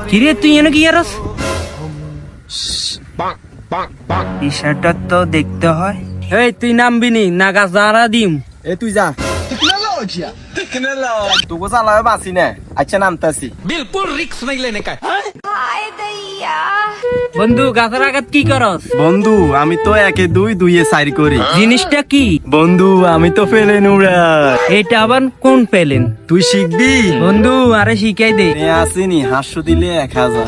কিরে তুই এনে কি আরস? বিষয়টা তো দেখতে হয়। এই তুই নামবি নি নাগা যারা দিম। এ তুই যা তোকে চালাবে বাঁচি না। আচ্ছা নামতাছি। বন্ধু গাছের আঘাত কি করস? বন্ধু আমি তো 1 2 2 4 করি। জিনিসটা কি বন্ধু আমি তো ফেলেন উড়াই। এটা আবার কোন পেলেন? তুই শিখবি? বন্ধু আরে শিখাই দে। আসিনি 500 দিলে 1000।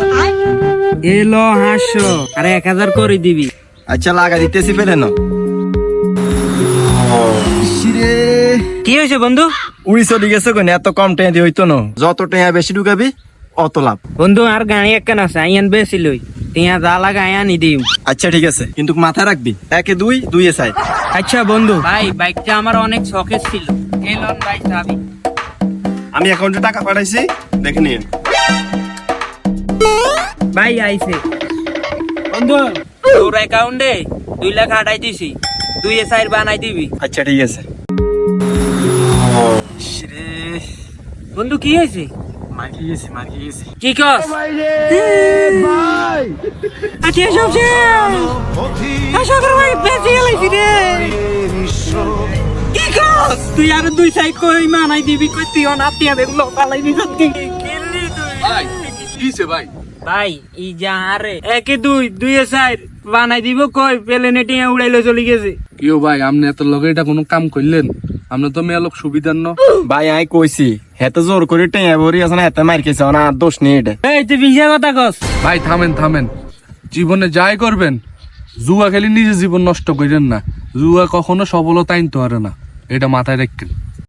এলো 500 আরে 1000 করে দিবি। আচ্ছা লাগা দিতেছি ফেলেন। কি হয়েছে বন্ধু? উড়ি চলে গেছে কোন এত কম টাকা দিয়ে হইতো না। যত টাকা বেশি ঢুকাবি অত লাভ। বন্ধু আর গাড়ি একখান আছে আইয়ান বেশি লই তিয়া যা লাগা আইয়ানি দিম। আচ্ছা ঠিক আছে কিন্তু মাথায় রাখবি 1 2 2 4। আচ্ছা বন্ধু ভাই বাইকটা আমার অনেক শখের ছিল। এই লন ভাই চাবি। আমি অ্যাকাউন্টে টাকা পাঠাইছি দেখে নিন। ভাই আইছে। বন্ধু তোর অ্যাকাউন্টে 2 লাখ আটাই দিছি। 2 এ 4 বানাই দিবি। আচ্ছা ঠিক আছে। বন্ধু কি হয়েছে? মার্কি গেছি। কি কস? আচ্ছা সব শেষ। আশাকর ভাই বেঁচে গেলাইছি রে। কি কস? তুই আর 2 সাইড কই মানাই দিবি কই তুই অনাতিয়া বেগুলো পালাই দিছ কি কিনলি তুই? ভাই কিছে ভাই? ভাই ই যা আরে 1 2 2 এ 4 বানাই দিব কই প্লেনে টিয়া উড়াইলো চলে গেছে। কিও ভাই আপনি এত লগে এটা কোনো কাম করলেন? আপনি তো মেয়ে লোক সুবিধার ন। ভাই আই কইছি হেতে জোর করে টেয়া বরি আছে না হেতে মার খেছে না দোষ নেই এটা। এই তুই বিজা কথা কস। ভাই থামেন জীবনে যাই করবেন জুয়া খেলি নিজে জীবন নষ্ট করেন না। জুয়া কখনো সফলতা আনতে পারে না, এটা মাথায় রাখেন।